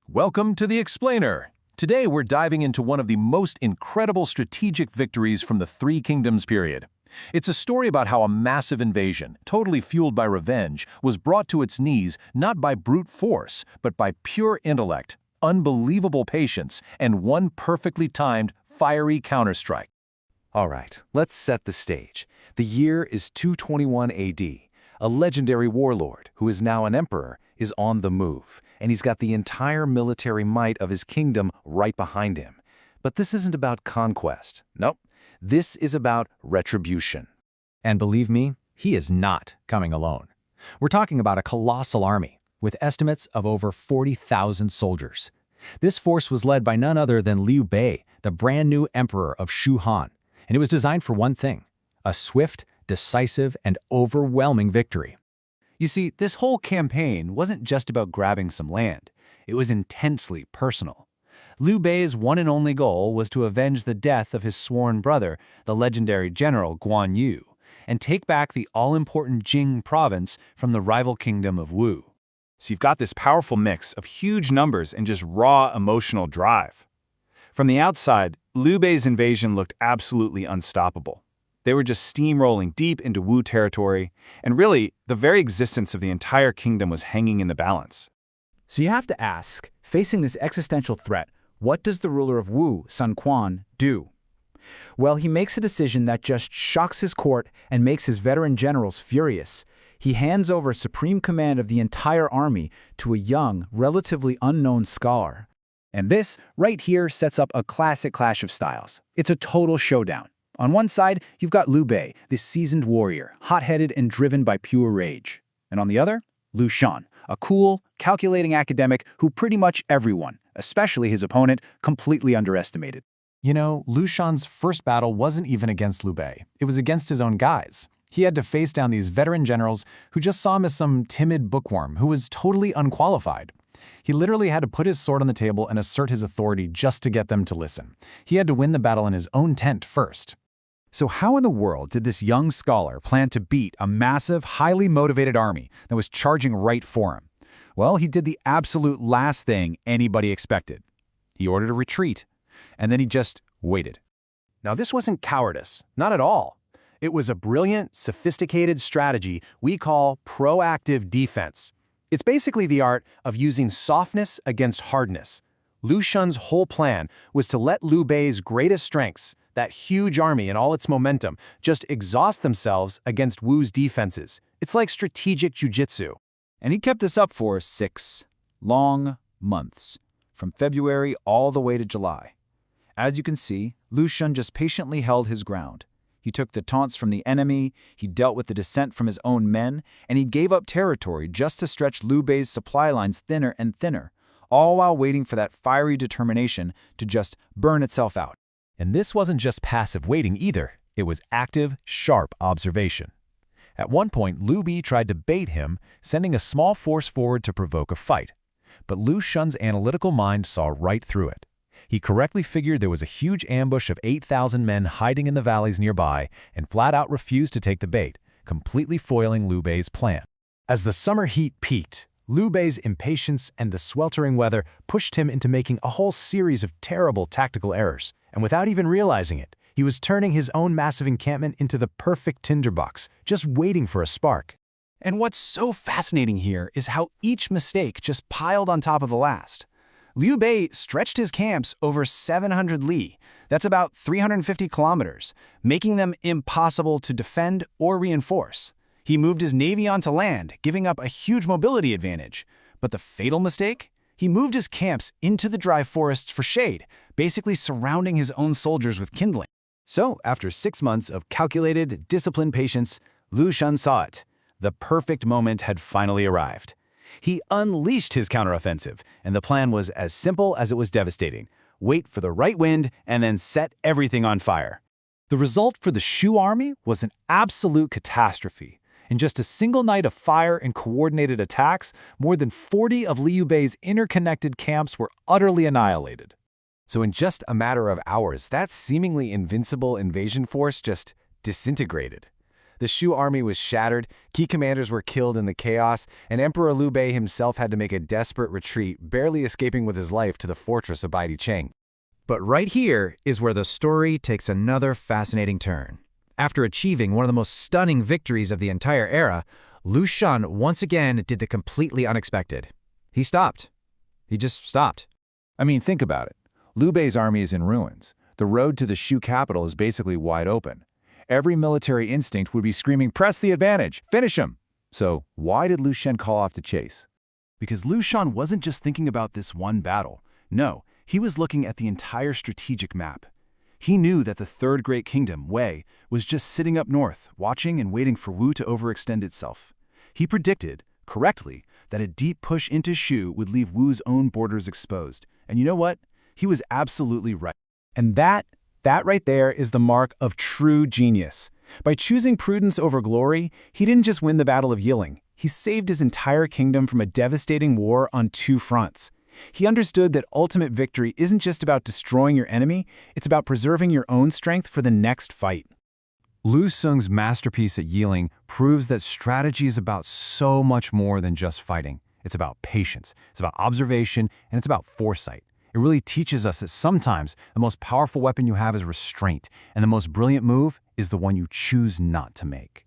Welcome to the Explainer. Today we're diving into one of the most incredible strategic victories from the Three Kingdoms period. It's a story about how a massive invasion, totally fueled by revenge, was brought to its knees not by brute force, but by pure intellect, unbelievable patience, and one perfectly timed, fiery counterstrike. All right, let's set the stage. The year is 221 AD. A legendary warlord, who is now an emperor, is on the move, and he's got the entire military might of his kingdom right behind him. But this isn't about conquest. Nope. This is about retribution. And believe me, he is not coming alone. We're talking about a colossal army, with estimates of over 40,000 soldiers. This force was led by none other than Liu Bei, the brand new emperor of Shu Han, and it was designed for one thing: a swift, decisive, and overwhelming victory. You see, this whole campaign wasn't just about grabbing some land. It was intensely personal. Liu Bei's one and only goal was to avenge the death of his sworn brother, the legendary general Guan Yu, and take back the all-important Jing province from the rival kingdom of Wu. So you've got this powerful mix of huge numbers and just raw emotional drive. From the outside, Liu Bei's invasion looked absolutely unstoppable. They were just steamrolling deep into Wu territory, and really, the very existence of the entire kingdom was hanging in the balance. So you have to ask, facing this existential threat, what does the ruler of Wu, Sun Quan, do? Well, he makes a decision that just shocks his court and makes his veteran generals furious. He hands over supreme command of the entire army to a young, relatively unknown scholar. And this, right here, sets up a classic clash of styles. It's a total showdown. On one side, you've got Liu Bei, this seasoned warrior, hot-headed and driven by pure rage. And on the other, Liu Shan, a cool, calculating academic who pretty much everyone, especially his opponent, completely underestimated. You know, Liu Shan's first battle wasn't even against Liu Bei. It was against his own guys. He had to face down these veteran generals who just saw him as some timid bookworm who was totally unqualified. He literally had to put his sword on the table and assert his authority just to get them to listen. He had to win the battle in his own tent first. So how in the world did this young scholar plan to beat a massive, highly motivated army that was charging right for him? Well, he did the absolute last thing anybody expected. He ordered a retreat, and then he just waited. Now, this wasn't cowardice, not at all. It was a brilliant, sophisticated strategy we call proactive defense. It's basically the art of using softness against hardness. Liu Shan's whole plan was to let Liu Bei's greatest strengths, that huge army and all its momentum, just exhaust themselves against Wu's defenses. It's like strategic jujitsu. And he kept this up for 6 long months, from February all the way to July. As you can see, Liu Shan just patiently held his ground. He took the taunts from the enemy, he dealt with the dissent from his own men, and he gave up territory just to stretch Liu Bei's supply lines thinner and thinner, all while waiting for that fiery determination to just burn itself out. And this wasn't just passive waiting either. It was active, sharp observation. At one point, Liu Bei tried to bait him, sending a small force forward to provoke a fight. But Liu Shan's analytical mind saw right through it. He correctly figured there was a huge ambush of 8,000 men hiding in the valleys nearby and flat out refused to take the bait, completely foiling Liu Bei's plan. As the summer heat peaked, Liu Bei's impatience and the sweltering weather pushed him into making a whole series of terrible tactical errors. And without even realizing it, he was turning his own massive encampment into the perfect tinderbox, just waiting for a spark. And what's so fascinating here is how each mistake just piled on top of the last. Liu Bei stretched his camps over 700 li, that's about 350 kilometers, making them impossible to defend or reinforce. He moved his navy onto land, giving up a huge mobility advantage. But the fatal mistake? He moved his camps into the dry forests for shade, basically surrounding his own soldiers with kindling. So, after 6 months of calculated, disciplined patience, Liu Shan saw it. The perfect moment had finally arrived. He unleashed his counteroffensive, and the plan was as simple as it was devastating. Wait for the right wind and then set everything on fire. The result for the Shu army was an absolute catastrophe. In just a single night of fire and coordinated attacks, more than 40 of Liu Bei's interconnected camps were utterly annihilated. So in just a matter of hours, that seemingly invincible invasion force just disintegrated. The Shu army was shattered, key commanders were killed in the chaos, and Emperor Liu Bei himself had to make a desperate retreat, barely escaping with his life to the fortress of Baidicheng. But right here is where the story takes another fascinating turn. After achieving one of the most stunning victories of the entire era, Liu Shan once again did the completely unexpected. He stopped. He just stopped. I mean, think about it. Liu Bei's army is in ruins. The road to the Shu capital is basically wide open. Every military instinct would be screaming, "Press the advantage! Finish him!" So why did Liu Shan call off the chase? Because Liu Shan wasn't just thinking about this one battle. No, he was looking at the entire strategic map. He knew that the Third Great Kingdom, Wei, was just sitting up north, watching and waiting for Wu to overextend itself. He predicted, correctly, that a deep push into Shu would leave Wu's own borders exposed. And you know what? He was absolutely right. And that right there is the mark of true genius. By choosing prudence over glory, he didn't just win the Battle of Yiling. He saved his entire kingdom from a devastating war on two fronts. He understood that ultimate victory isn't just about destroying your enemy, it's about preserving your own strength for the next fight. Lu Xung's masterpiece at Yiling proves that strategy is about so much more than just fighting. It's about patience, it's about observation, and it's about foresight. It really teaches us that sometimes the most powerful weapon you have is restraint, and the most brilliant move is the one you choose not to make.